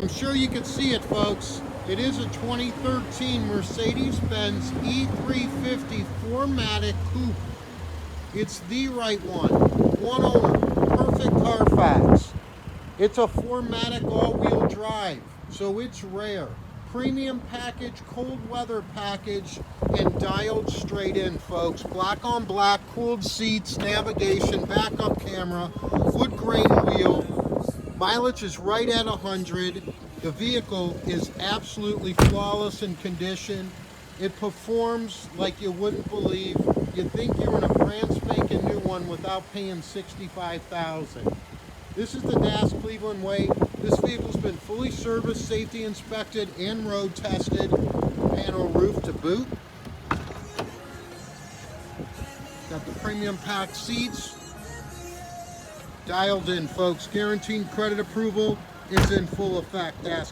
I'm sure you can see it, folks. It is a 2013 Mercedes-Benz E350 4MATIC Coupe. It's the right one owner, perfect Carfax. It's a 4MATIC all-wheel drive, so it's rare. Premium package, cold weather package, and dialed straight in, folks. Black on black, cooled seats, navigation, backup camera, wood grain wheel. Mileage is right at 100. The vehicle is absolutely flawless in condition. It performs like you wouldn't believe. You'd think you're in a brand spanking new one without paying $65,000. This is the DAS Cleveland way. This vehicle's been fully serviced, safety inspected, and road tested. Panel roof to boot. Got the premium packed seats. Dialed in, folks. Guaranteed credit approval is in full effect. Ask